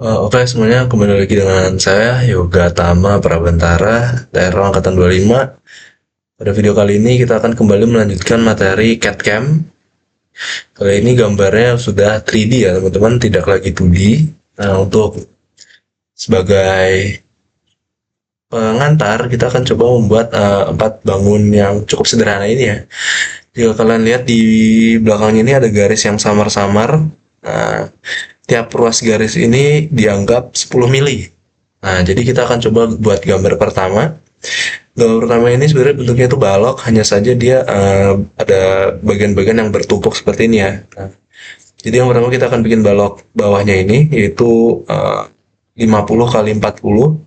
Oke, semuanya kembali lagi dengan saya Yoga Tama Prabantara, daerah Angkatan 25. Pada video kali ini kita akan kembali melanjutkan materi CAD-CAM. Kali ini gambarnya sudah 3D ya teman-teman, tidak lagi 2D. Nah, untuk sebagai pengantar, kita akan coba membuat 4 bangun yang cukup sederhana ini ya. Jika kalian lihat di belakang ini ada garis yang samar-samar. Nah, tiap ruas garis ini dianggap 10 mili. Nah, jadi kita akan coba buat gambar pertama. Gambar pertama ini sebenarnya bentuknya itu balok, hanya saja dia ada bagian-bagian yang bertumpuk seperti ini ya. Nah, jadi yang pertama kita akan bikin balok bawahnya ini, yaitu 50 kali 40.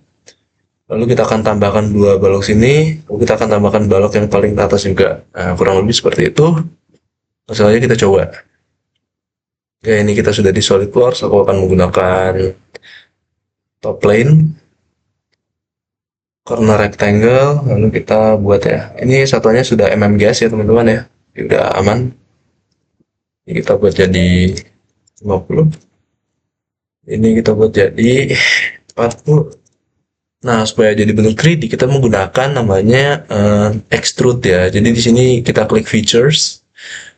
Lalu kita akan tambahkan dua balok sini, lalu kita akan tambahkan balok yang paling atas juga. Nah, kurang lebih seperti itu. Langsung aja kita coba. Oke, ini kita sudah di SolidWorks. Aku akan menggunakan top plane, corner rectangle, lalu kita buat ya. Ini satuannya sudah mmgs ya teman-teman ya. Sudah aman. Ini kita buat jadi 50. Ini kita buat jadi 40. Nah, supaya jadi bentuk 3D kita menggunakan namanya extrude ya. Jadi di sini kita klik features,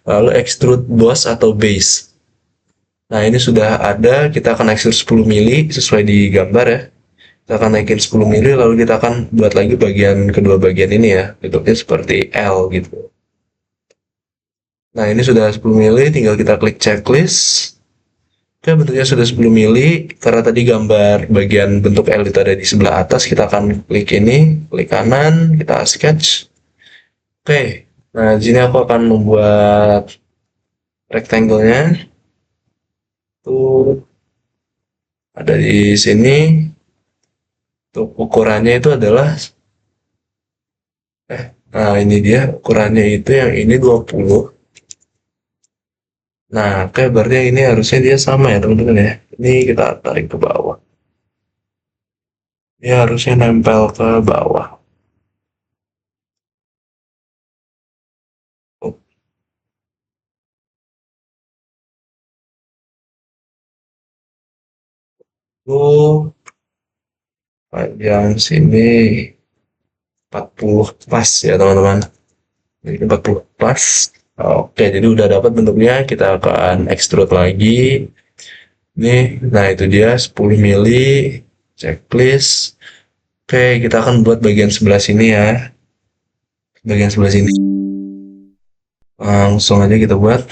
lalu extrude boss atau base. Nah, ini sudah ada, kita akan extrude 10 mili sesuai di gambar ya. Kita akan naikin 10 mili, lalu kita akan buat lagi bagian kedua bagian ini ya. Bentuknya seperti L gitu. Nah, ini sudah 10 mili, tinggal kita klik checklist. Oke, bentuknya sudah 10 mili. Karena tadi gambar bagian bentuk L itu ada di sebelah atas, kita akan klik ini, klik kanan, kita sketch. Oke, nah di sini aku akan membuat rectangle-nya. Tuh, ada di sini. Untuk ukurannya itu adalah nah ini dia ukurannya itu yang ini 20. Nah, oke berarti ini harusnya dia sama ya teman-teman ya. Ini kita tarik ke bawah. Dia harusnya nempel ke bawah. Oh, panjang sini 40 pas ya teman-teman. Jadi 40 pas. Oke, jadi udah dapat bentuknya. Kita akan extrude lagi. Nih, nah itu dia 10 mili. Checklist. Oke, kita akan buat bagian sebelah sini ya. Bagian sebelah sini. Langsung aja kita buat.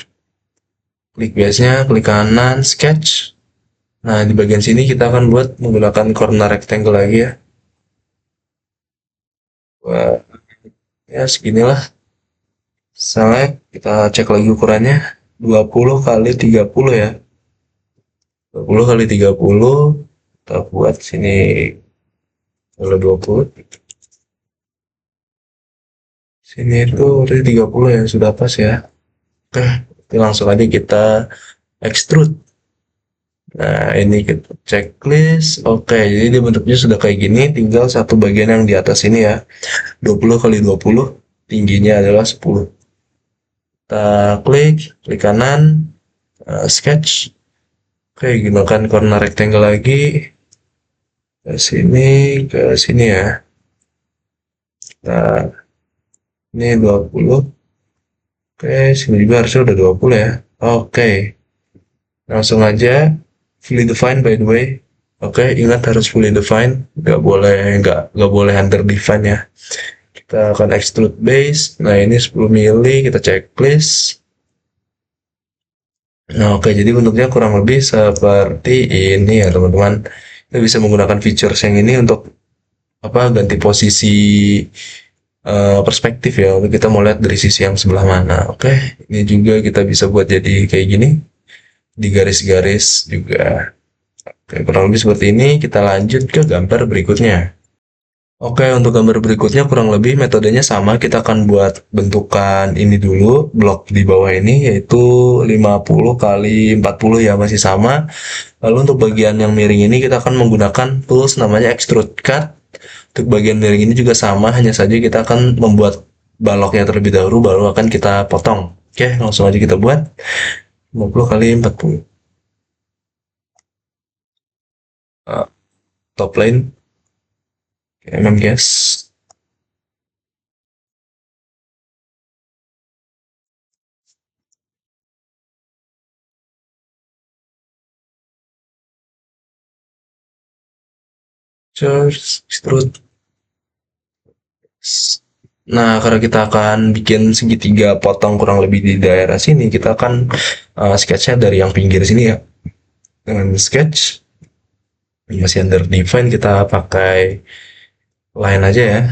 Klik base-nya, klik kanan, sketch. Nah, di bagian sini kita akan buat menggunakan corner rectangle lagi ya. Wah, ya seginilah. Select, kita cek lagi ukurannya. 20 kali 30 ya. 20 kali 30. Kita buat sini kalau 20. Sini itu udah 30 ya, sudah pas ya. Oke, langsung aja kita extrude. Nah, ini kita checklist. Oke, jadi dia bentuknya sudah kayak gini. Tinggal satu bagian yang di atas ini ya. 20 kali 20. Tingginya adalah 10. Kita klik, klik kanan, sketch. Oke, gunakan corner rectangle lagi. Ke sini ya. Nah, ini 20. Oke, sini juga harusnya udah 20 ya. Oke, langsung aja. Fully defined by the way. Oke, ingat harus fully defined. Nggak boleh under define ya. Kita akan extrude base. Nah, ini 10 mili. Kita checklist. Nah, oke, jadi bentuknya kurang lebih seperti ini ya, teman-teman. Kita bisa menggunakan features yang ini untuk apa ganti posisi perspektif ya. Untuk kita mau lihat dari sisi yang sebelah mana. Oke, ini juga kita bisa buat jadi kayak gini di garis-garis juga. Oke, kurang lebih seperti ini. Kita lanjut ke gambar berikutnya. Oke, untuk gambar berikutnya kurang lebih metodenya sama. Kita akan buat bentukan ini dulu, blok di bawah ini, yaitu 50 kali 40 ya, masih sama. Lalu untuk bagian yang miring ini kita akan menggunakan tools namanya Extrude Cut. Untuk bagian miring ini juga sama, hanya saja kita akan membuat baloknya terlebih dahulu, baru akan kita potong. Oke, langsung aja kita buat 50 kali 40. uh, top line guys. Charge extrude. Nah, karena kita akan bikin segitiga potong kurang lebih di daerah sini, kita akan sketchnya dari yang pinggir sini ya. Dengan sketch, masih under define, kita pakai line aja ya.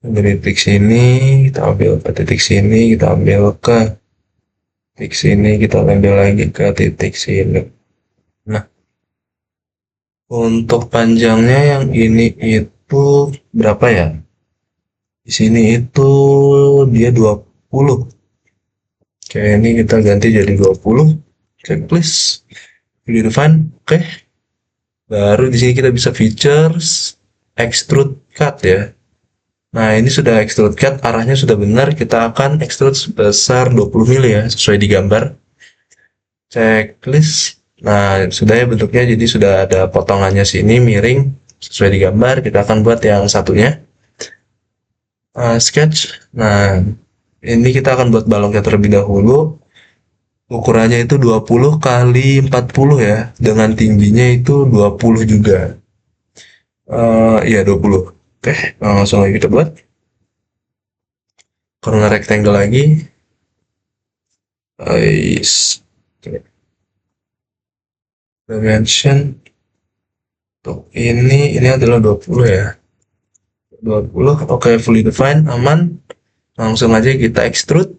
Dari titik sini, kita ambil ke titik sini, kita ambil ke titik sini, kita ambil lagi ke titik sini. Nah, untuk panjangnya yang ini itu berapa ya? Di sini itu dia 20. Oke, ini kita ganti jadi 20. Checklist. Video define. Oke. Baru di sini kita bisa features extrude cut ya. Nah, ini sudah extrude cut, arahnya sudah benar. Kita akan extrude sebesar 20 mili ya, sesuai di gambar. Checklist. Nah, sudah ya bentuknya, jadi sudah ada potongannya sini miring sesuai di gambar. Kita akan buat yang satunya. Sketch. Nah, ini kita akan buat baloknya terlebih dahulu. Ukurannya itu 20 kali 40 ya, dengan tingginya itu 20 juga. Iya 20. Oke, langsung aja kita buat. Corner rectangle lagi. Guys. Dimension. Untuk ini adalah 20 ya. 20. Oke, fully defined, aman. Langsung aja kita extrude.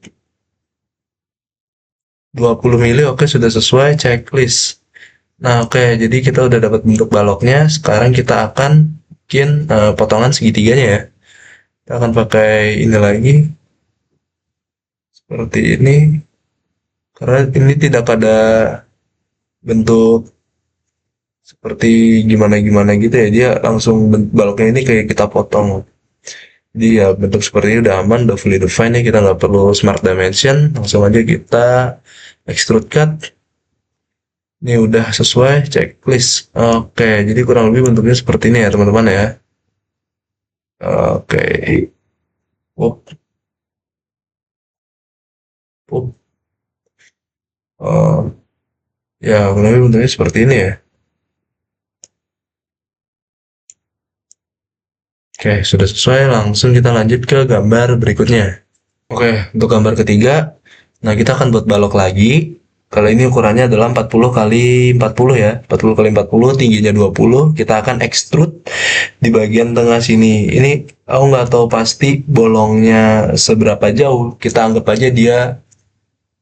20 mili, oke sudah sesuai, checklist. Nah, oke, jadi kita udah dapat bentuk baloknya. Sekarang kita akan bikin potongan segitiganya ya. Kita akan pakai ini lagi. Seperti ini. Karena ini tidak ada bentuk seperti gimana-gimana gitu ya. Dia langsung baloknya ini kayak kita potong. Jadi ya bentuk seperti ini udah aman, udah fully defined ya. Kita nggak perlu smart dimension. Langsung aja kita extrude cut. Ini udah sesuai checklist. Oke, jadi kurang lebih bentuknya seperti ini ya teman-teman ya. Oke. Up. Up. Ya, kurang lebih bentuknya seperti ini ya. Oke, sudah sesuai. Langsung kita lanjut ke gambar berikutnya. Oke, untuk gambar ketiga, nah kita akan buat balok lagi. Kalau ini ukurannya adalah 40 kali 40 ya. 40 kali 40, tingginya 20. Kita akan extrude di bagian tengah sini. Ini aku nggak tahu pasti bolongnya seberapa jauh. Kita anggap aja dia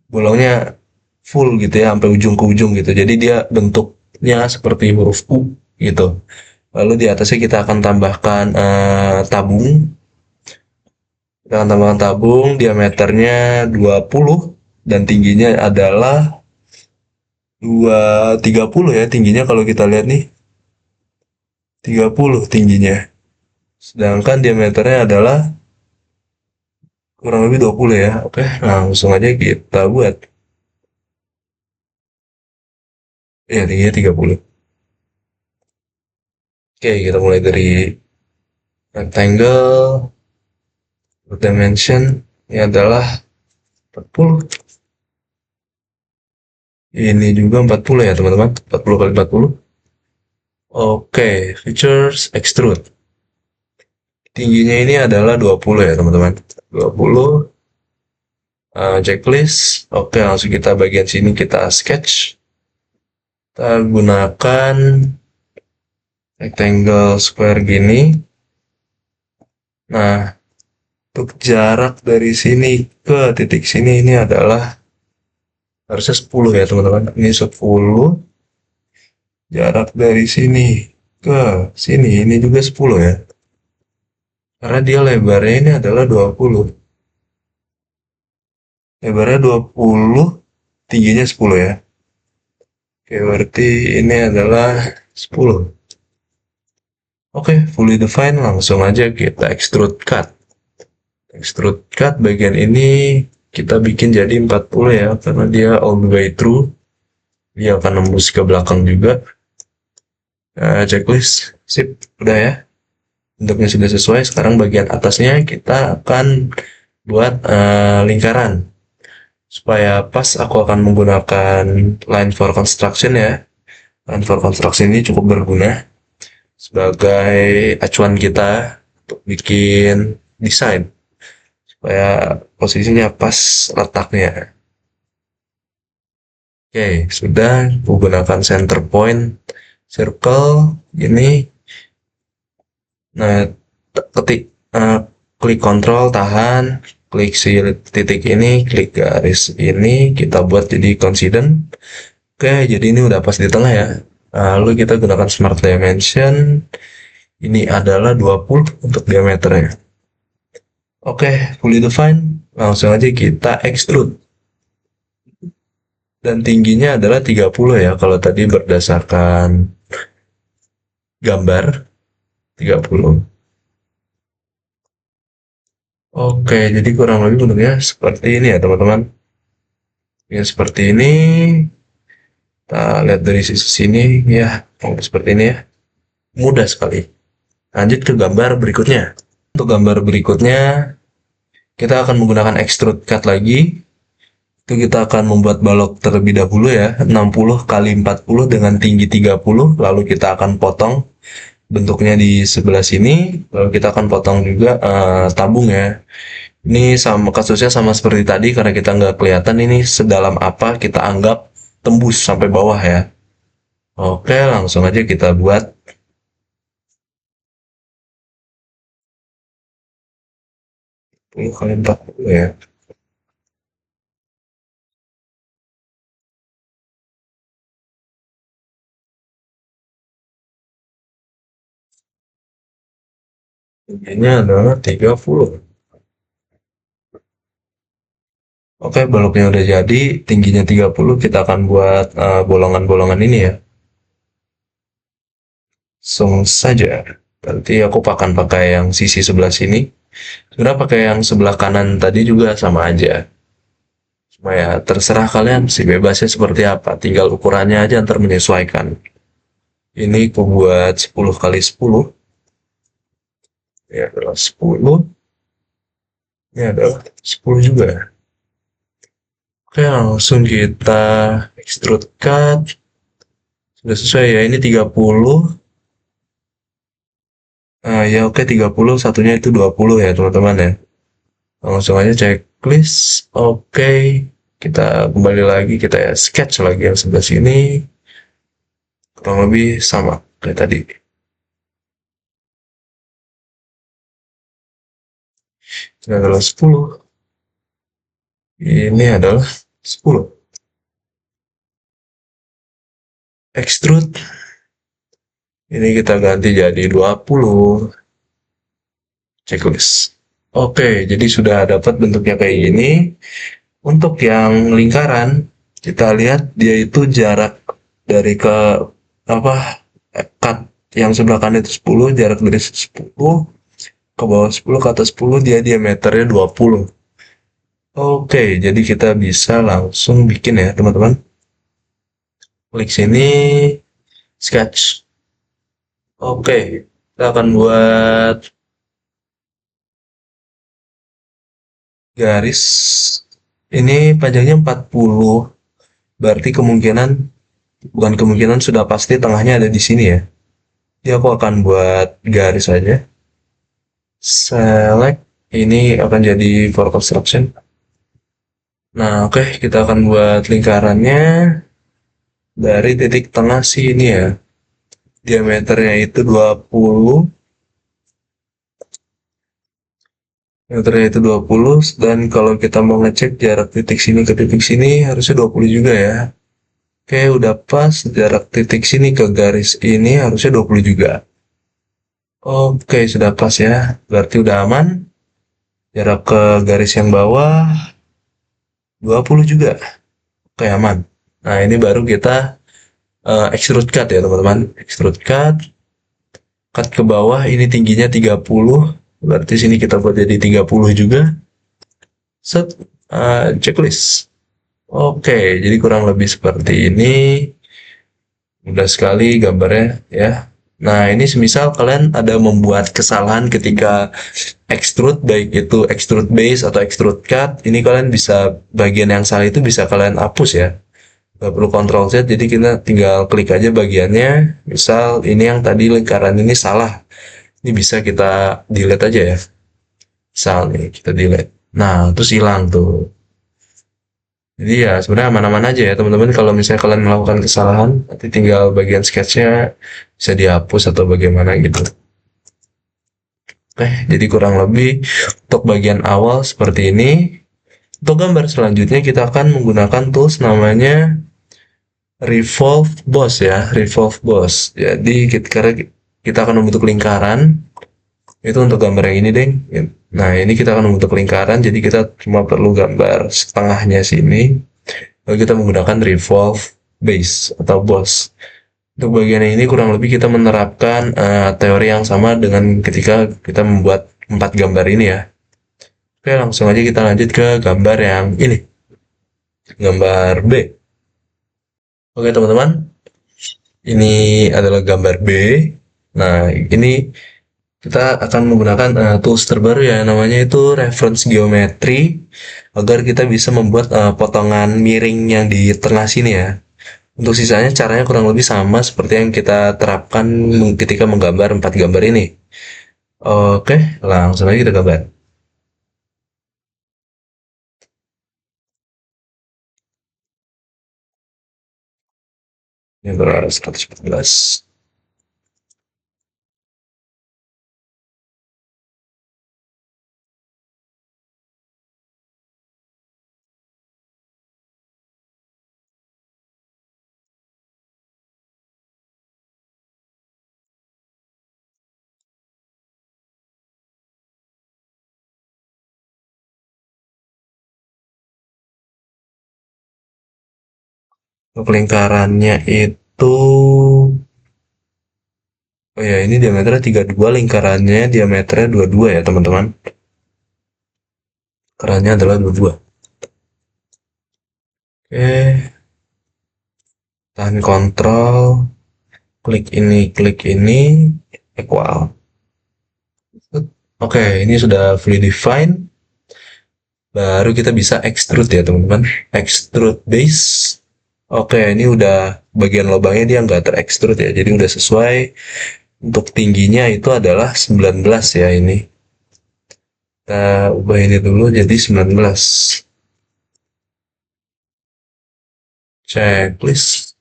bolongnya full gitu ya, sampai ujung ke ujung gitu. Jadi dia bentuknya seperti huruf U gitu. Lalu di atasnya kita akan tambahkan tabung. Kita akan tambahkan tabung, diameternya 20 dan tingginya adalah 230 ya tingginya kalau kita lihat nih. 30 tingginya. Sedangkan diameternya adalah kurang lebih 20 ya. Oke, langsung aja kita buat. Ya, tingginya 30. Oke, kita mulai dari rectangle. Dimension ini adalah 40. Ini juga 40 ya teman-teman. 40 kali 40. Oke, features extrude. Tingginya ini adalah 20 ya teman-teman. 20. Checklist. Oke, langsung kita bagian sini kita sketch. Kita gunakan rectangle square gini. Nah, untuk jarak dari sini ke titik sini ini adalah harusnya 10 ya teman-teman. Ini 10. Jarak dari sini ke sini ini juga 10 ya. Karena dia lebarnya ini adalah 20. Lebarnya 20, tingginya 10 ya. Oke, berarti ini adalah 10. Oke, fully defined, langsung aja kita extrude cut. Extrude cut bagian ini kita bikin jadi 40 ya, karena dia all the way through. Dia akan nembus ke belakang juga. Checklist, sip, udah ya. Bentuknya sudah sesuai. Sekarang bagian atasnya kita akan buat lingkaran. Supaya pas, aku akan menggunakan line for construction ya. Line for construction ini cukup berguna sebagai acuan kita untuk bikin desain supaya posisinya pas letaknya. Oke, sudah menggunakan center point circle ini. Nah, ketik klik kontrol, tahan, klik si titik ini, klik garis ini, kita buat jadi coincident. Oke, jadi ini udah pas di tengah ya. Lalu kita gunakan smart dimension. Ini adalah 20 untuk diameternya. Oke, fully defined. Langsung aja kita extrude. Dan tingginya adalah 30 ya, kalau tadi berdasarkan gambar 30. Oke, jadi kurang lebih bentuknya seperti ini ya teman-teman. Ya seperti ini. Kita lihat dari sisi sini ya, seperti ini ya. Mudah sekali. Lanjut ke gambar berikutnya. Untuk gambar berikutnya, kita akan menggunakan extrude cut lagi. Itu kita akan membuat balok terlebih dahulu ya, 60 kali 40 dengan tinggi 30, lalu kita akan potong bentuknya di sebelah sini, lalu kita akan potong juga tabung ya. Ini sama kasusnya sama seperti tadi, karena kita nggak kelihatan ini sedalam apa, kita anggap tembus sampai bawah ya. Oke, langsung aja kita buat. Kali 40 ya. Tingginya adalah 30. Oke, baloknya udah jadi, tingginya 30, kita akan buat bolongan-bolongan ini ya. Langsung saja. Nanti aku akan pakai yang sisi sebelah sini. Sebenarnya pakai yang sebelah kanan tadi juga sama aja. Cuma ya terserah kalian sih, bebasnya seperti apa. Tinggal ukurannya aja ntar menyesuaikan. Ini aku buat 10 kali 10. Ini adalah 10. Ini adalah 10 juga. Oke, langsung kita extrude cut. Sudah sesuai ya, ini 30. Ya oke, 30, satunya itu 20 ya teman-teman ya. Langsung aja checklist. Oke, kita kembali lagi, kita ya sketch lagi yang sebelah sini. Kurang lebih sama kayak tadi. Ini adalah 10. Ini adalah 10. Extrude. Ini kita ganti jadi 20. Checklist. Oke, jadi sudah dapat bentuknya kayak gini. Untuk yang lingkaran, kita lihat dia itu jarak dari ke apa cut yang sebelah kanan itu 10, jarak dari 10 ke bawah 10 ke atas 10, dia diameternya 20. Oke, jadi kita bisa langsung bikin ya teman-teman. Klik sini, sketch. Oke, kita akan buat garis. Ini panjangnya 40. Berarti bukan kemungkinan, sudah pasti tengahnya ada di sini ya. Jadi aku akan buat garis aja. Select. Ini akan jadi for construction. Nah, oke, kita akan buat lingkarannya dari titik tengah sini ya. Diameternya itu 20. Diameternya itu 20, dan kalau kita mau ngecek jarak titik sini ke titik sini harusnya 20 juga ya. Oke, udah pas. Jarak titik sini ke garis ini harusnya 20 juga. Oke, sudah pas ya. Berarti udah aman. Jarak ke garis yang bawah 20 juga. Oke, aman. Nah, ini baru kita extrude cut ya, teman-teman. Extrude cut. Cut ke bawah, ini tingginya 30. Berarti sini kita buat jadi 30 juga. Set. Checklist. Oke, jadi kurang lebih seperti ini. Mudah sekali gambarnya ya. Nah, ini semisal kalian ada membuat kesalahan ketika extrude, baik itu extrude base atau extrude cut, ini kalian bisa bagian yang salah itu bisa kalian hapus ya. Gak perlu Ctrl Z, jadi kita tinggal klik aja bagiannya. Misal ini yang tadi lingkaran ini salah, ini bisa kita delete aja ya. Misal nih kita delete. Nah, terus hilang tuh. Jadi ya sebenarnya aman-aman aja ya teman-teman, kalau misalnya kalian melakukan kesalahan, nanti tinggal bagian sketchnya bisa dihapus atau bagaimana gitu. Oke, jadi kurang lebih untuk bagian awal seperti ini. Untuk gambar selanjutnya kita akan menggunakan tools namanya Revolve Boss ya, Revolve Boss. Jadi karena kita akan membentuk lingkaran, itu untuk gambar yang ini deh. Nah, ini kita akan membentuk lingkaran, jadi kita cuma perlu gambar setengahnya sini. Lalu kita menggunakan Revolve Base atau Boss. Untuk bagian ini kurang lebih kita menerapkan teori yang sama dengan ketika kita membuat 4 gambar ini ya. Oke, langsung aja kita lanjut ke gambar yang ini. Gambar B. Oke teman-teman, ini adalah gambar B. Nah, ini kita akan menggunakan tools terbaru ya, namanya itu reference geometry, agar kita bisa membuat potongan miring yang di tengah sini ya. Untuk sisanya caranya kurang lebih sama seperti yang kita terapkan ketika menggambar 4 gambar ini. Oke, langsung aja kita gambar. Ini adalah 114. Untuk lingkarannya itu, oh ya, ini diameternya 32, lingkarannya diameternya 22 ya teman-teman. Lingkarannya adalah 22. Oke, tahan kontrol, klik ini, equal. Oke, ini sudah fully defined. Baru kita bisa extrude ya teman-teman. Extrude base. Oke, ini udah bagian lubangnya dia nggak terextrude ya. Jadi udah sesuai. Untuk tingginya itu adalah 19 ya ini. Kita ubah ini dulu jadi 19. Checklist.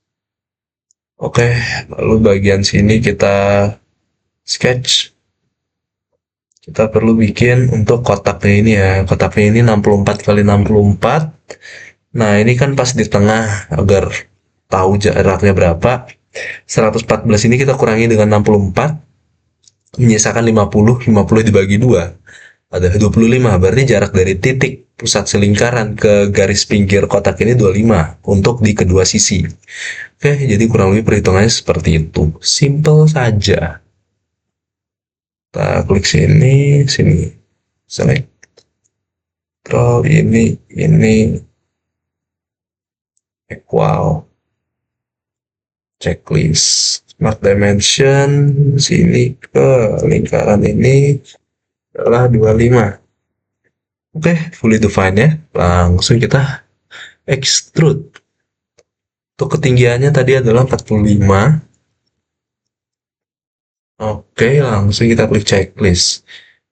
Oke, lalu bagian sini kita sketch. Kita perlu bikin untuk kotaknya ini ya. Kotaknya ini 64 kali 64. Nah, ini kan pas di tengah agar tahu jaraknya berapa. 114 ini kita kurangi dengan 64, menyisakan 50, 50 dibagi 2. Ada 25, berarti jarak dari titik pusat selingkaran ke garis pinggir kotak ini 25 untuk di kedua sisi. Oke, jadi kurang lebih perhitungannya seperti itu. Simple saja. Kita klik sini, sini. Select. Control ini. Equal. Checklist. Smart dimension. Sini ke lingkaran ini adalah 25. Oke, fully defined ya. Langsung kita extrude. Untuk ketinggiannya tadi adalah 45. Oke, langsung kita klik checklist.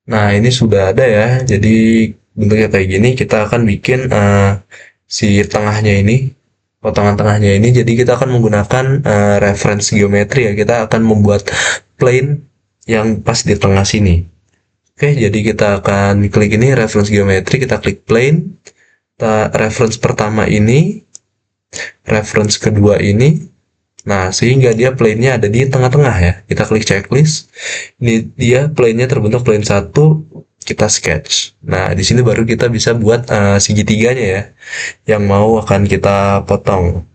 Nah, ini sudah ada ya. Jadi bentuknya kayak gini. Kita akan bikin si tengahnya ini, potongan tengahnya ini. Jadi kita akan menggunakan reference geometri ya. Kita akan membuat plane yang pas di tengah sini. Oke, jadi kita akan klik ini reference geometri. Kita klik plane. Kita reference pertama ini, reference kedua ini. Nah, sehingga dia plane-nya ada di tengah-tengah ya. Kita klik checklist. Ini dia plane-nya terbentuk plane 1, kita sketch. Nah, di sini baru kita bisa buat segitiganya ya, yang mau akan kita potong.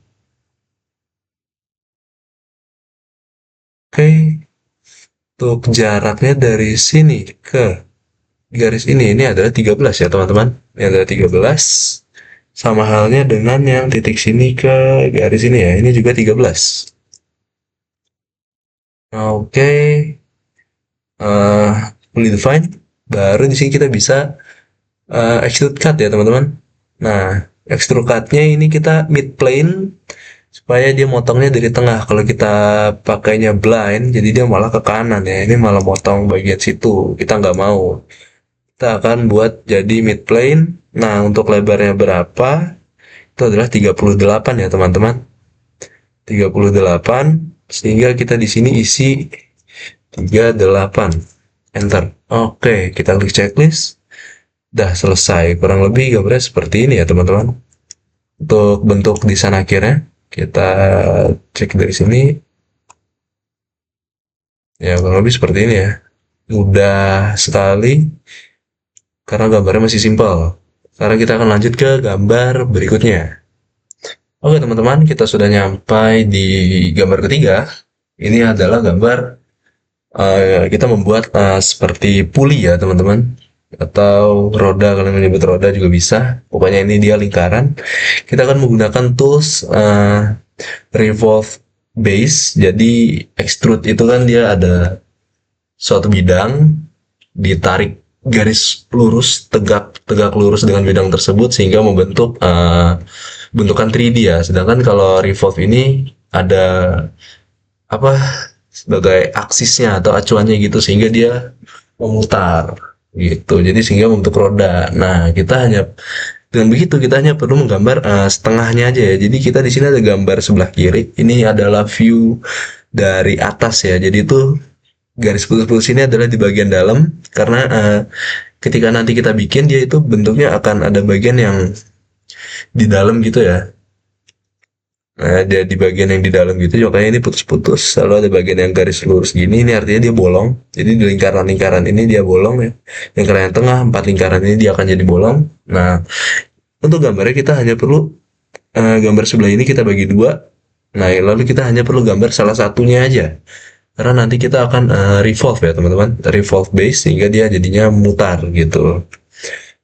Oke, untuk jaraknya dari sini ke garis ini adalah 13 ya teman-teman. Ini adalah 13. Sama halnya dengan yang titik sini ke garis ini ya. Ini juga 13. Nah, oke, fully defined. Baru di sini kita bisa extrude cut ya teman-teman. Nah, extrude cutnya ini kita mid plane supaya dia motongnya dari tengah. Kalau kita pakainya blind, jadi dia malah ke kanan ya. Ini malah motong bagian situ. Kita nggak mau. Kita akan buat jadi mid plane. Nah, untuk lebarnya berapa? Itu adalah 38 ya teman-teman. 38 sehingga kita di sini isi 38. Enter. Oke, kita klik checklist. Dah selesai. Kurang lebih gambarnya seperti ini ya teman-teman. Untuk bentuk desain akhirnya kita cek dari sini. Ya kurang lebih seperti ini ya. Mudah sekali karena gambarnya masih simpel. Sekarang kita akan lanjut ke gambar berikutnya. Oke teman-teman, kita sudah nyampai di gambar ketiga. Ini adalah gambar kita membuat seperti puli ya teman-teman, atau roda, kalian menyebut roda juga bisa. Pokoknya ini dia lingkaran. Kita akan menggunakan tools revolve base. Jadi extrude itu kan dia ada suatu bidang, ditarik garis lurus, tegak tegak lurus dengan bidang tersebut sehingga membentuk bentukan 3D ya. Sedangkan kalau revolve ini ada apa, sebagai aksisnya atau acuannya gitu sehingga dia memutar gitu. Jadi sehingga membentuk roda. Nah, kita hanya dengan begitu kita hanya perlu menggambar setengahnya aja ya. Jadi kita di sini ada gambar sebelah kiri. Ini adalah view dari atas ya. Jadi itu garis putus-putus ini adalah di bagian dalam karena ketika nanti kita bikin dia itu bentuknya akan ada bagian yang di dalam gitu ya. Nah, dia di bagian yang di dalam gitu, makanya ini putus-putus. Lalu ada bagian yang garis lurus gini, ini artinya dia bolong. Jadi di lingkaran-lingkaran ini dia bolong ya. Lingkaran yang tengah, 4 lingkaran ini dia akan jadi bolong. Nah, untuk gambarnya kita hanya perlu gambar sebelah ini kita bagi dua. Nah, lalu kita hanya perlu gambar salah satunya aja. Karena nanti kita akan revolve ya teman-teman. Revolve base sehingga dia jadinya mutar gitu.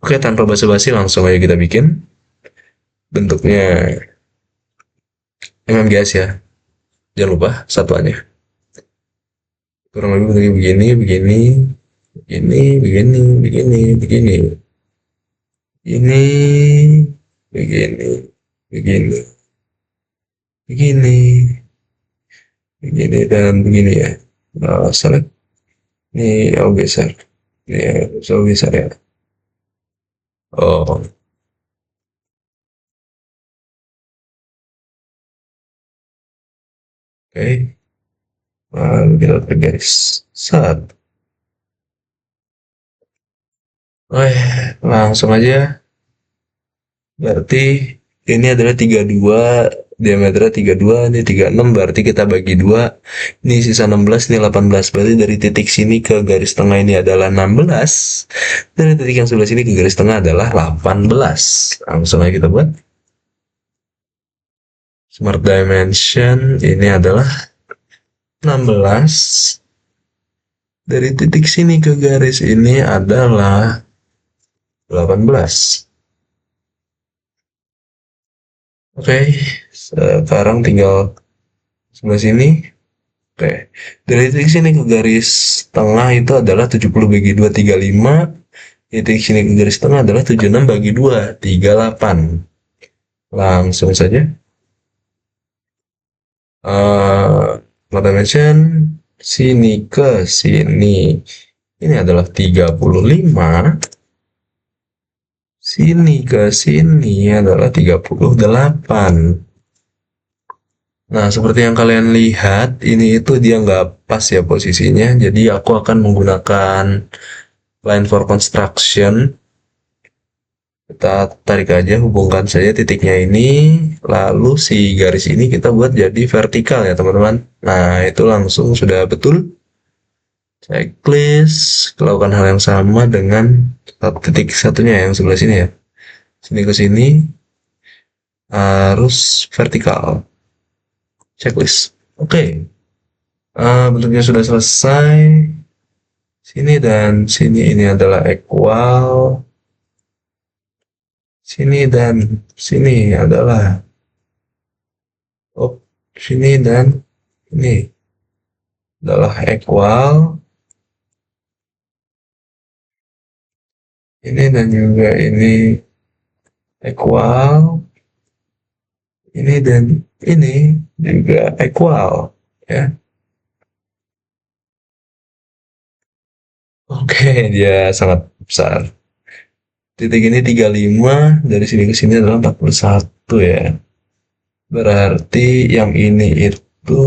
Oke, tanpa basa-basi langsung aja kita bikin. Bentuknya guys ya. Jangan lupa satuannya. Kurang lebih bentuknya begini, begini, begini, begini, begini, begini. Ini, begini, begini, begini, begini, dan begini ya. Nah, select. Ini oh geser. Ini so geser ya. Oh, oke. Lalu kita tarik garis. Set. Langsung aja. Berarti ini adalah 32, diameternya 32, ini 36, berarti kita bagi dua. Ini sisa 16, ini 18. Berarti dari titik sini ke garis tengah ini adalah 16. Dari titik yang sebelah sini ke garis tengah adalah 18. Langsung aja kita buat. Smart Dimension ini adalah 16. Dari titik sini ke garis ini adalah 18. Oke, sekarang tinggal sebelah sini. Oke, dari titik sini ke garis tengah itu adalah 70 bagi 2, 35. Titik sini ke garis tengah adalah 76 bagi 2, 38. Langsung saja. Dimension sini ke sini. Ini adalah 35. Sini ke sini adalah 38. Nah, seperti yang kalian lihat, ini itu dia nggak pas ya posisinya. Jadi aku akan menggunakan line for construction. Kita tarik aja, hubungkan saja titiknya ini. Lalu si garis ini kita buat jadi vertikal ya teman-teman. Nah, itu langsung sudah betul. Checklist, lakukan hal yang sama dengan titik satunya yang sebelah sini ya. Sini ke sini, harus vertikal. Checklist. Oke. Bentuknya sudah selesai. Sini dan sini ini adalah equal. Sini dan sini adalah sini dan ini. adalah equal ini dan juga ini equal ini dan ini juga equal ya. Oke, dia sangat besar. Titik ini 35, dari sini ke sini adalah 41 ya. Berarti yang ini itu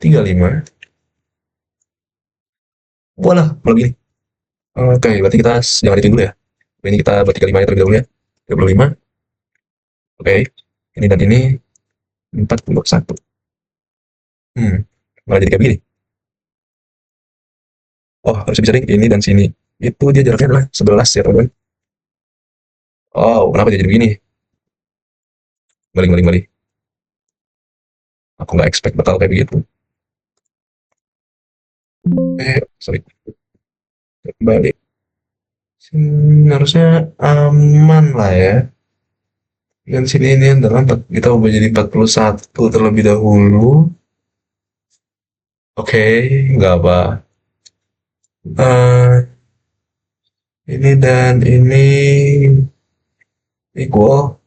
35. Walah, kalau begini. Oke, berarti kita jangan hitung dulu ya. Ini kita buat 35 terlebih dahulu ya. 35. Oke. Ini dan ini 41. Malah jadi kayak begini. Oh, harus bisa deh ini dan sini. Itu dia jaraknya adalah 11 ya, teman-teman. Oh, kenapa dia jadi begini? Balik, balik, balik. Aku nggak expect bakal kayak begitu. Sorry. Balik. Harusnya aman lah ya. Dan sini ini adalah kita ubah jadi 41 terlebih dahulu. Oke, nggak apa. Eh, ini dan ini equal.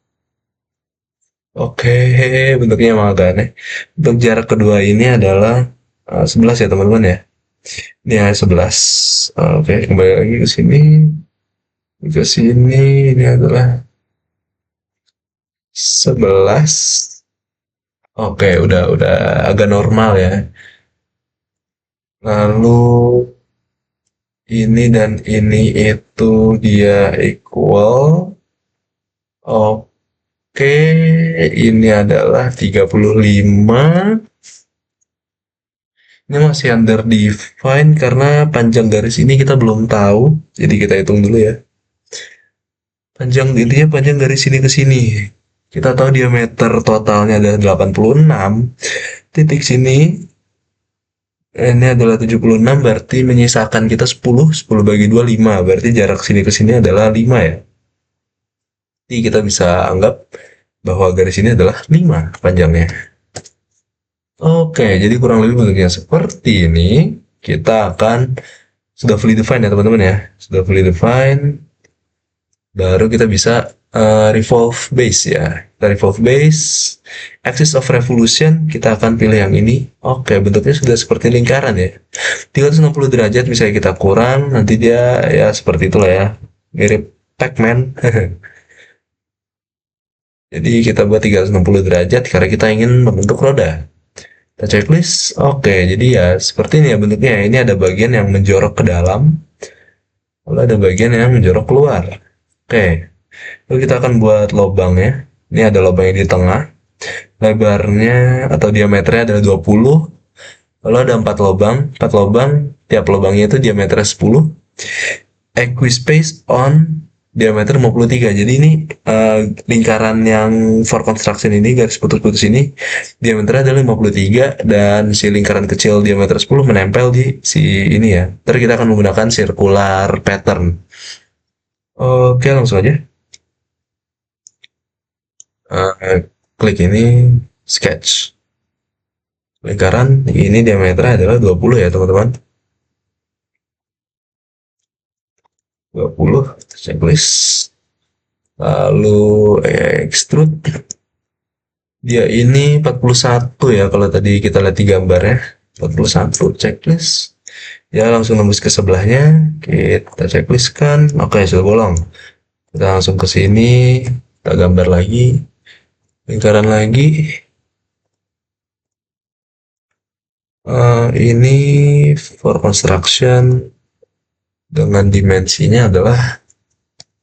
Oke, bentuknya emang agak aneh. Untuk jarak kedua ini adalah 11 ya teman-teman ya. Ini ya 11. Oke, kembali lagi ke sini. Ke sini ini adalah 11. Oke, udah agak normal ya. Lalu ini dan ini itu dia equal. Oke, ini adalah 35. Ini masih under define karena panjang garis ini kita belum tahu. Jadi kita hitung dulu ya. Panjang intinya panjang garis sini ke sini. Kita tahu diameter totalnya adalah 86. Titik sini ini adalah 76, berarti menyisakan kita 10. 10 bagi 2 5. Berarti jarak sini ke sini adalah 5 ya. Jadi kita bisa anggap bahwa garis ini adalah 5 panjangnya. Oke, jadi kurang lebih bentuknya seperti ini. Kita akan sudah fully define ya teman-teman ya. Sudah fully define. Baru kita bisa revolve base ya. Kita revolve base. Axis of revolution kita akan pilih yang ini. Oke, bentuknya sudah seperti lingkaran ya. 360 derajat misalnya kita kurang, nanti dia ya seperti itulah ya. Mirip Pac-Man. Jadi kita buat 360 derajat karena kita ingin membentuk roda. Kita checklist. Oke, jadi ya seperti ini ya bentuknya. Ini ada bagian yang menjorok ke dalam, lalu ada bagian yang menjorok keluar. Oke, lalu kita akan buat lubang ya. Ini ada lubangnya di tengah. Lebarnya atau diameternya adalah 20. Lalu ada 4 lubang. 4 lubang, tiap lubangnya itu diameternya 10. Equispace on diameter 53. Jadi ini lingkaran yang for construction ini, garis putus-putus ini diameternya adalah 53 dan si lingkaran kecil diameter 10 menempel di si ini ya. Ntar kita akan menggunakan circular pattern. Oke, langsung aja. Klik ini sketch. Lingkaran ini diameternya adalah 20 ya teman-teman. 20 checklist. Lalu extrude. Dia ini 41 ya kalau tadi kita lihat di gambarnya. 41 checklist. Ya langsung nembus ke sebelahnya. Kita checklistkan. Oke, sudah bolong. Kita langsung ke sini. Kita gambar lagi. Lingkaran lagi. Ini for construction dengan dimensinya adalah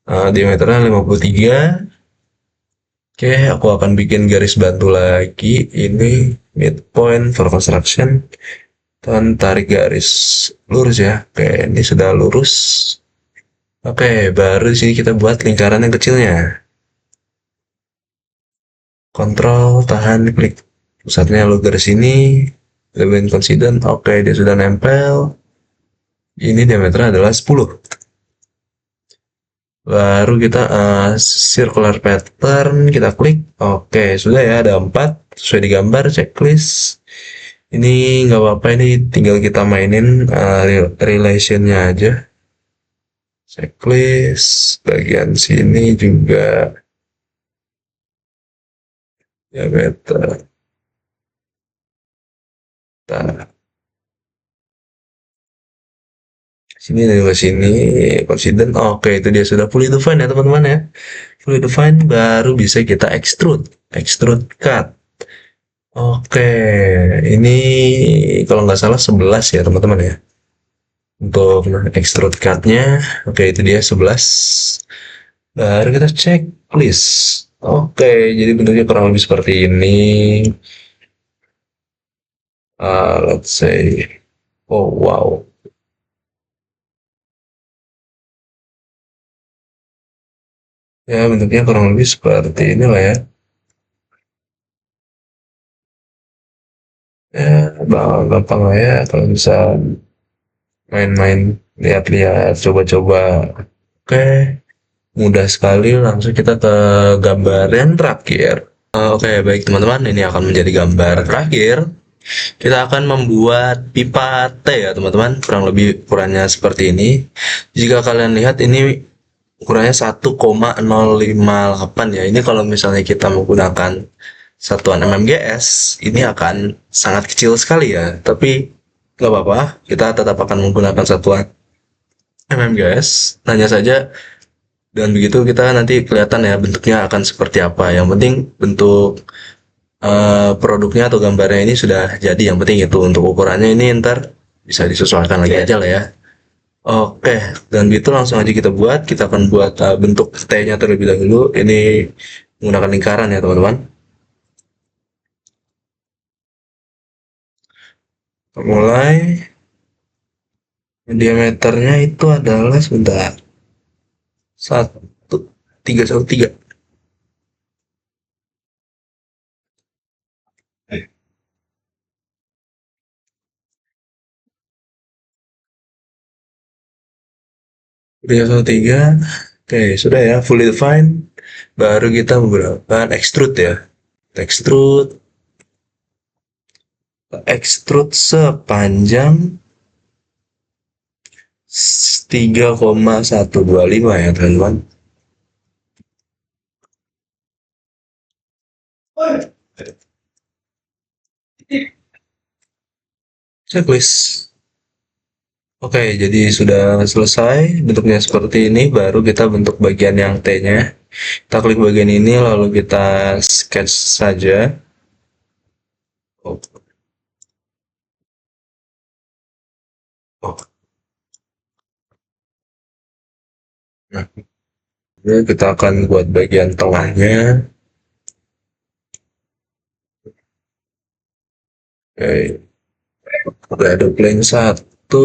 diameternya 53. Oke, aku akan bikin garis bantu lagi. Ini midpoint for construction. Dan tarik garis lurus ya. Oke, ini sudah lurus. Oke, baru di sini kita buat lingkaran yang kecilnya. Kontrol, tahan, klik. Pusatnya lalu garis ini. Lebih coincident. Oke, dia sudah nempel. Ini diameternya adalah 10. Baru kita circular pattern, kita klik. Oke, sudah ya, ada 4 sesuai di gambar, checklist. Ini nggak apa-apa, ini tinggal kita mainin relationnya aja. Checklist bagian sini juga ya beta. Nah, sini dari sini confident. Oke, itu dia sudah fully defined ya teman-teman ya. Fully defined baru bisa kita extrude. Extrude cut. Oke, ini kalau nggak salah 11 ya teman-teman ya. Untuk extrude cut-nya, oke itu dia 11. Baru kita cek list. Oke, jadi bentuknya kurang lebih seperti ini. Let's say, oh wow. Ya bentuknya kurang lebih seperti inilah ya. Ya, gampang lah ya kalau bisa main-main, lihat-lihat, coba-coba. Oke, mudah sekali. Langsung kita ke gambar yang terakhir. Oke, baik teman-teman, ini akan menjadi gambar terakhir. Kita akan membuat pipa teh ya teman-teman, kurang lebih ukurannya seperti ini. Jika kalian lihat ini ukurannya 1,058 ya. Ini kalau misalnya kita menggunakan satuan mmgs, ini akan sangat kecil sekali ya. Tapi nggak apa-apa, kita tetap akan menggunakan satuan mmgs. Hanya saja dan begitu kita nanti kelihatan ya bentuknya akan seperti apa. Yang penting bentuk produknya atau gambarnya ini sudah jadi. Yang penting itu untuk ukurannya ini ntar bisa disesuaikan lagi aja lah ya. Oke, dan gitu langsung aja kita buat. Kita akan buat bentuk T-nya terlebih dahulu. Ini menggunakan lingkaran ya teman-teman. Mulai diameternya itu adalah sebentar 1,313. 313. Oke, sudah ya, fully defined. Baru kita menggunakan extrude ya. Extrude, extrude sepanjang 3,125 ya teman-teman. Checklist. Oke, jadi sudah selesai. Bentuknya seperti ini. Baru kita bentuk bagian yang T-nya. Kita klik bagian ini, lalu kita sketch saja. Oh, oh. Nah, kita akan buat bagian tengahnya. Oke, udah ada plane satu.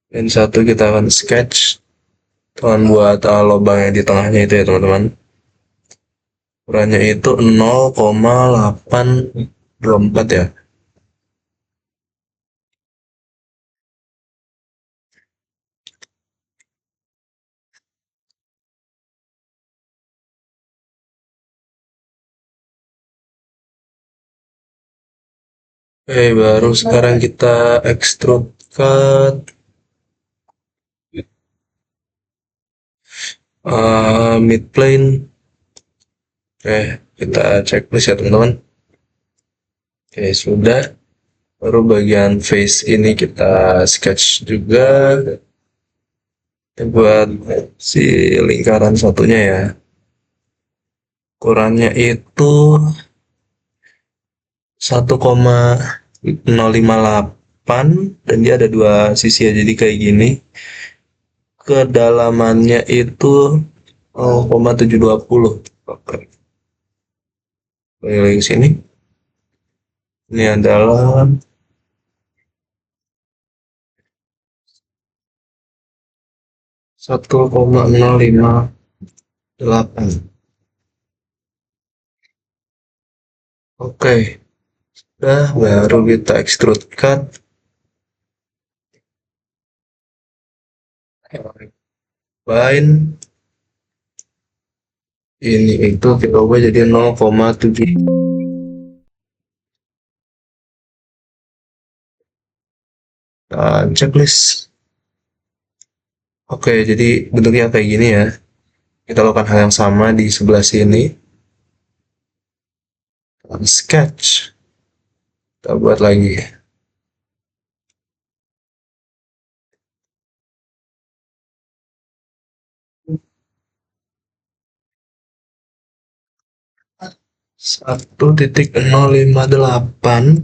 Plane satu kita akan sketch. Tuhan buat lubang yang di tengahnya itu ya teman-teman. Ukurannya itu 0,824 ya. Oke, baru sekarang kita extrude cut mid plane. Oke, kita checklist ya teman-teman. Oke, sudah. Baru bagian face ini kita sketch juga. Kita buat si lingkaran satunya ya. Ukurannya itu 1,058 dan dia ada dua sisi ya, jadi kayak gini. Kedalamannya itu 0,720. Oke. Lagi sini. Ini adalah 1,058. Oke, udah baru kita extrude cut. Line ini itu kita ubah jadi 0,7. Checklist. Oke, jadi bentuknya kayak gini ya. Kita lakukan hal yang sama di sebelah sini. Sketch. Kita buat lagi. Satu titik nol lima delapan.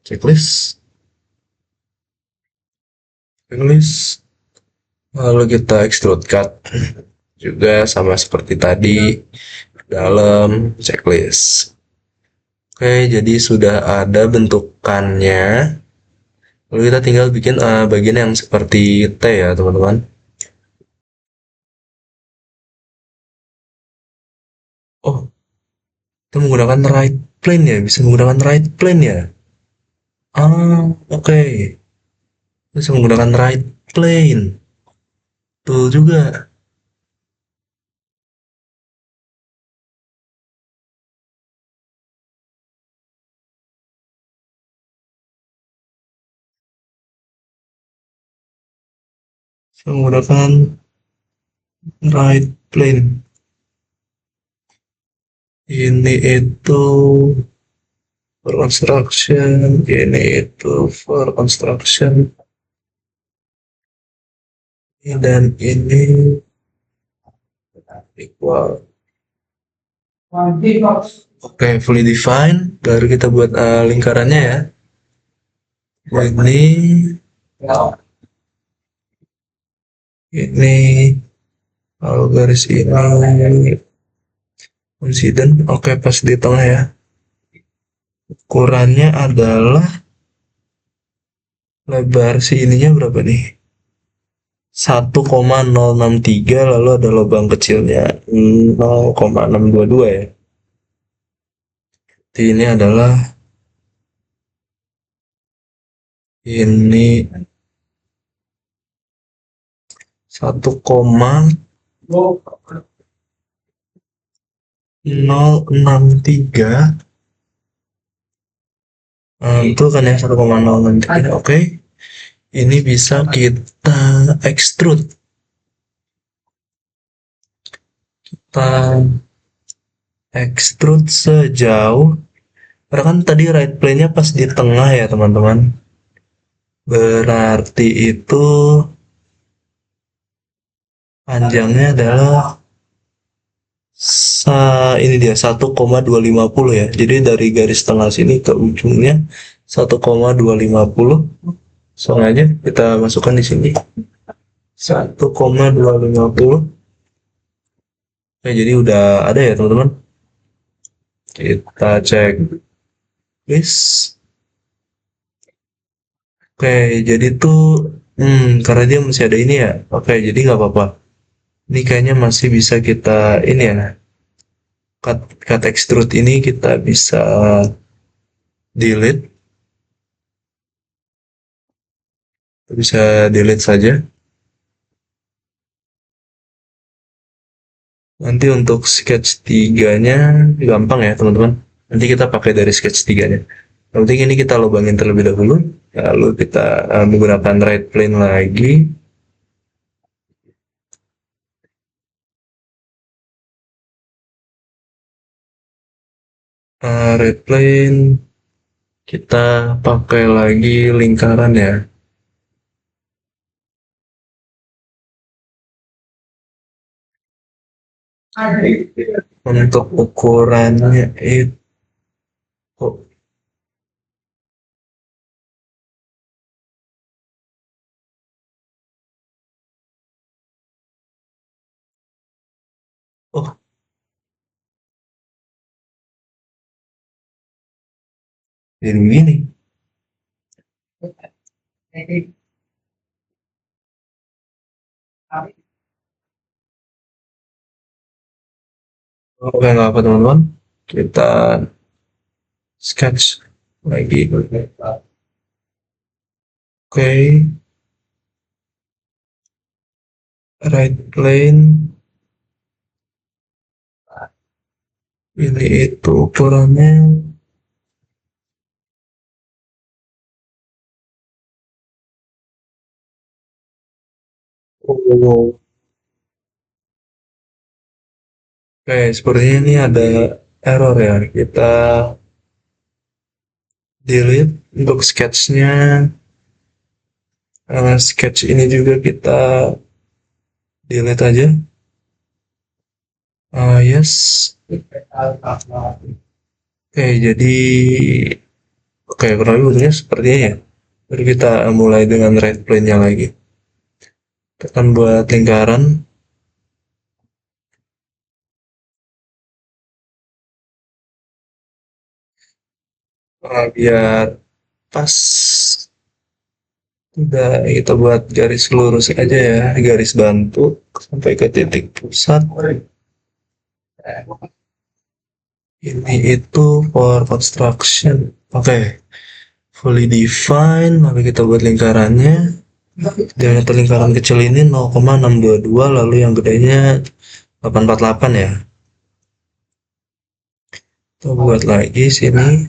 Checklist. Checklist. Lalu kita extrude cut. Juga sama seperti tadi. Dalam checklist. Oke, jadi sudah ada bentukannya. Lalu kita tinggal bikin bagian yang seperti T ya, teman-teman. Oh, kita menggunakan right plane ya, bisa menggunakan right plane ya. Oke. Bisa menggunakan right plane. Betul juga. Bisa menggunakan right plane. Ini itu for construction, ini itu for construction, dan ini equal. Oke, fully define. Baru kita buat lingkarannya ya. Ini kalau garis ini coincident. Oke, pas di tengah ya. Ukurannya adalah lebar si ininya berapa nih? 1,063, lalu ada lubang kecilnya 0,622 ya. Jadi ini adalah ini 1,063. Itu kan ya 1,063. Oke. Ini bisa kita extrude. Kita extrude sejauh, karena kan tadi right plane-nya pas di tengah ya teman-teman. Berarti itu panjangnya adalah ini dia 1,250 ya. Jadi dari garis tengah sini ke ujungnya 1,250. Soalnya kita masukkan di sini 1,250. Oke, jadi udah ada ya teman-teman. Kita cek list. Oke, jadi tuh karena dia masih ada ini ya. Oke, jadi nggak apa-apa. Ini kayaknya masih bisa kita ini ya. Cut extrude ini kita bisa delete. Bisa delete saja. Nanti untuk sketch 3-nya gampang ya teman-teman. Nanti kita pakai dari sketch 3-nya. Yang penting ini kita lubangin terlebih dahulu. Lalu kita menggunakan right plane lagi. Right plane. Kita pakai lagi lingkaran ya. Untuk ukurannya itu. Oh, jadi begini. Oke, nggak apa teman-teman. Kita sketch lagi. Oke, right plane. Ini itu ukurannya. Oh, oke, sepertinya ini ada error ya. Kita delete untuk sketchnya. Sketch ini juga kita delete aja. Yes. Oke, jadi oke, kurang lebih bentuknya sepertinya ya. Jadi kita mulai dengan right plane-nya lagi. Tekan buat lingkaran. Biar pas. Udah, kita buat garis lurus aja ya. Garis bantu sampai ke titik pusat. Ini itu for construction. Oke, fully define. Lalu kita buat lingkarannya. Diameter lingkaran kecil ini 0,622, lalu yang gedenya 848 ya. Kita buat lagi sini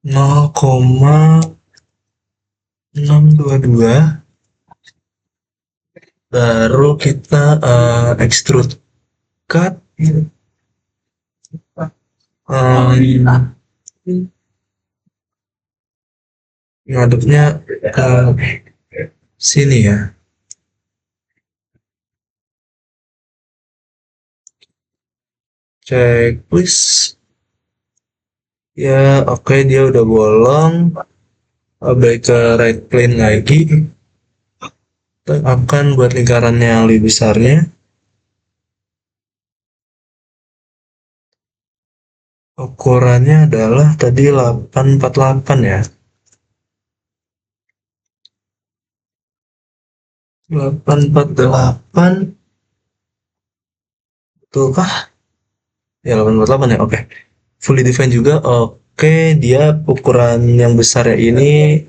0,622, baru kita extrude cut, um, ngadepnya ke sini ya. Cek please. Ya, oke, dia udah bolong. Balik ke right plane lagi. Kita akan buat lingkarannya yang lebih besarnya. Ukurannya adalah tadi 848 ya. 848, betulkah? Ya 848 ya, oke. Fully define juga, oke. Dia ukuran yang besarnya ini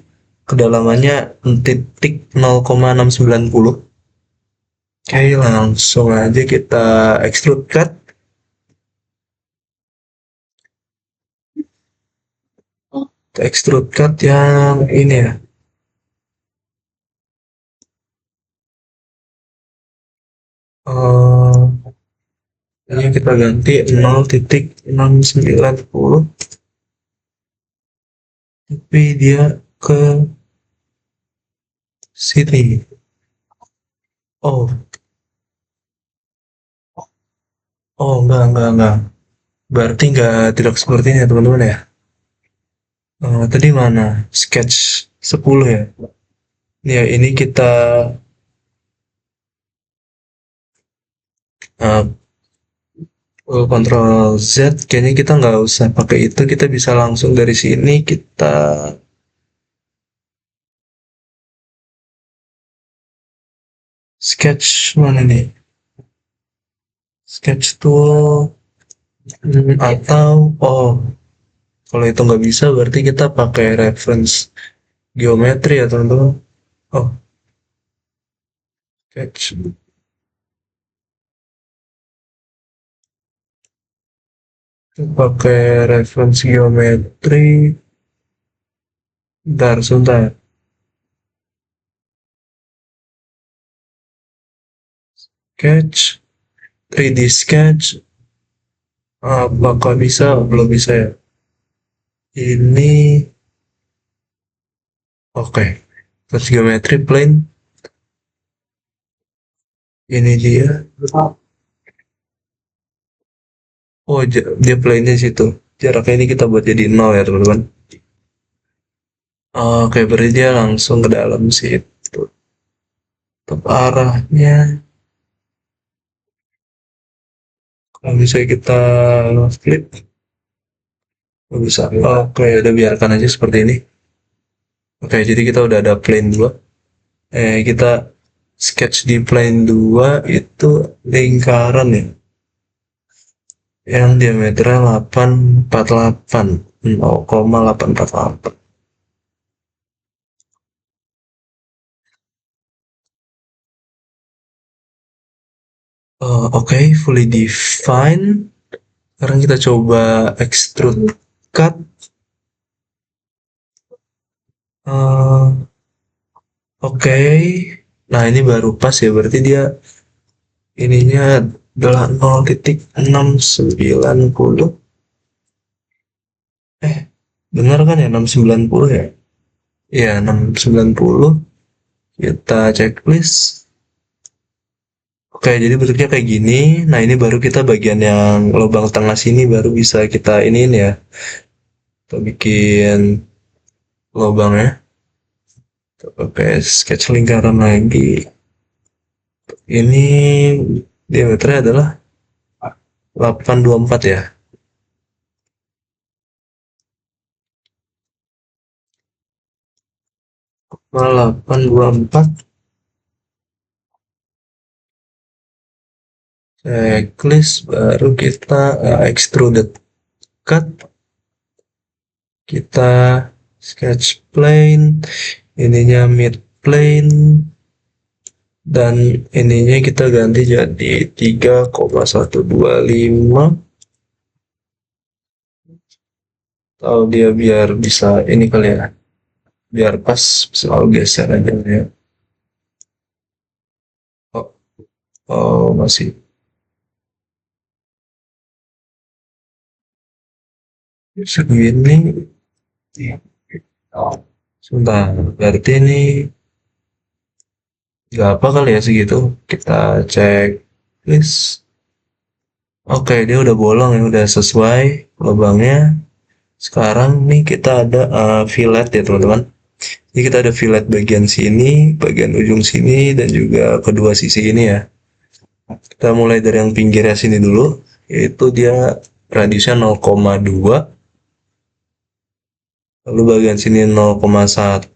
kedalamannya titik 0,690. Oke, langsung aja kita extrude cut. Extrude cut yang ini ya. Ini kita ganti 0,690, tapi dia ke sini. Oh, oh, enggak. Berarti enggak, tidak seperti ini ya teman-teman ya. Tadi mana? Sketch 10 ya. Ya, ini kita uh, Ctrl Z. Kayaknya kita nggak usah pakai itu. Kita bisa langsung dari sini kita sketch mana nih? Sketch tool. Atau kalau itu nggak bisa berarti kita pakai reference geometri ya teman-teman. Oh, sketch. Kita pakai reference geometri. Bentar, sebentar. Sketch, 3D sketch. Apakah bisa? Belum bisa ya. Ini, oke. Reference geometri plane. Ini dia. Oh, dia plane-nya situ. Jaraknya ini kita buat jadi 0 ya teman-teman. Oke, berarti dia langsung ke dalam situ. Untuk arahnya, kalau bisa kita flip. Nggak bisa. Oke, udah biarkan aja seperti ini. Oke, jadi kita udah ada plane 2. Kita sketch di plane 2 itu lingkaran ya. Yang diameternya 848. 0,848. Oke, fully define. Sekarang kita coba extrude cut. Eh, Oke, nah ini baru pas ya, berarti dia ininya adalah 0,690. Eh, benar kan ya 690 ya? Iya, 690. Kita checklist. Oke, jadi bentuknya kayak gini. Nah, ini baru kita bagian yang lubang tengah sini baru bisa kita iniin ya. Kita bikin lubangnya. Oke, sketch lingkaran lagi. Ini diameternya adalah 824 ya. 824. Checklist baru kita extruded cut. Kita sketch plane. Ininya mid plane. Dan ininya kita ganti jadi 3,125. Atau dia biar bisa ini kali ya, biar pas selalu geser aja ya. Oh, oh masih segini. Sebentar, berarti ini nggak apa kali ya segitu. Kita cek list. Oke, dia udah bolong ya, udah sesuai lubangnya. Sekarang nih kita ada fillet ya teman-teman. Jadi kita ada fillet bagian sini, bagian ujung sini, dan juga kedua sisi ini ya. Kita mulai dari yang pinggirnya sini dulu, yaitu dia radiusnya 0,2, lalu bagian sini 0,1,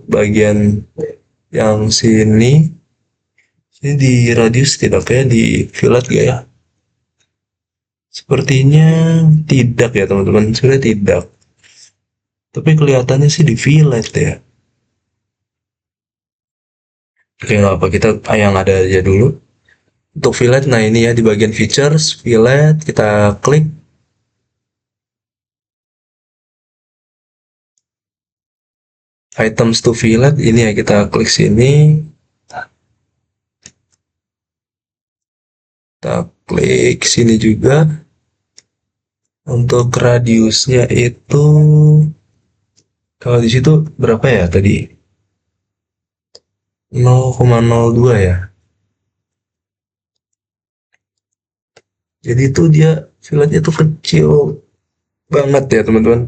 bagian yang sini di radius tidak ya, di fillet gak ya? Sepertinya tidak ya teman-teman, sudah tidak. Tapi kelihatannya sih di fillet ya. Oke, nggak apa, kita yang ada aja dulu. Untuk fillet, nah ini ya di bagian features, fillet, kita klik. Items to fillet, ini ya kita klik sini. Kita klik sini juga. Untuk radiusnya itu, kalau di situ berapa ya tadi? 0,02 ya. Jadi itu dia filletnya tuh kecil banget ya teman-teman.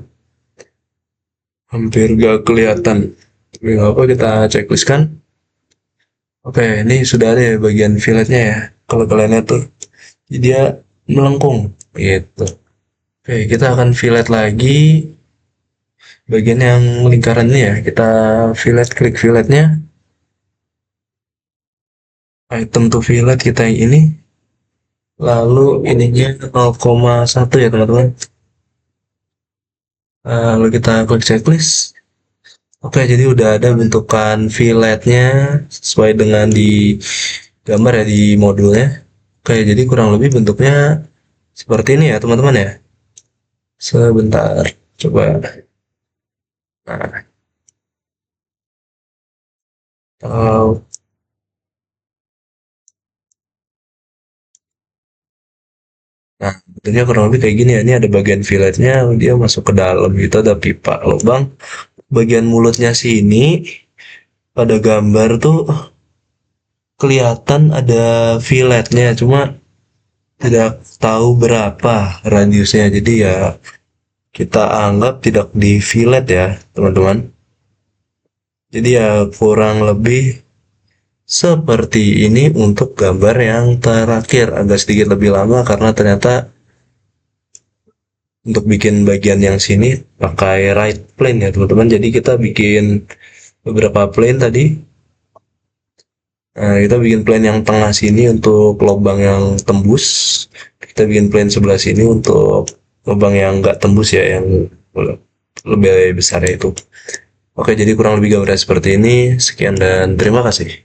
Hampir gak kelihatan. Tapi nggak apa, kita checklist kan. Oke, ini sudah ada ya bagian filletnya ya. Kalau kalian lihat tuh, jadi dia melengkung gitu. Oke, kita akan fillet lagi bagian yang lingkaran ini ya. Kita fillet, klik filletnya. Item to fillet kita yang ini. Lalu ininya 0,1 ya teman-teman. Lalu kita klik checklist. Oke, jadi udah ada bentukan filletnya sesuai dengan di gambar ya di modulnya. Oke, jadi kurang lebih bentuknya seperti ini ya teman-teman ya. Sebentar, coba. Nah, kalau nah, bentuknya kurang lebih kayak gini ya. Ini ada bagian filletnya, dia masuk ke dalam gitu, ada pipa lubang. Bagian mulutnya sini pada gambar tuh kelihatan ada filletnya, cuma tidak tahu berapa radiusnya. Jadi ya kita anggap tidak di fillet ya teman-teman. Jadi ya kurang lebih seperti ini untuk gambar yang terakhir. Agak sedikit lebih lama karena ternyata untuk bikin bagian yang sini pakai right plane ya teman-teman. Jadi kita bikin beberapa plane tadi. Nah, kita bikin plane yang tengah sini untuk lubang yang tembus. Kita bikin plane sebelah sini untuk lubang yang nggak tembus ya, yang lebih besar ya itu. Oke, jadi kurang lebih gambarnya seperti ini. Sekian dan terima kasih.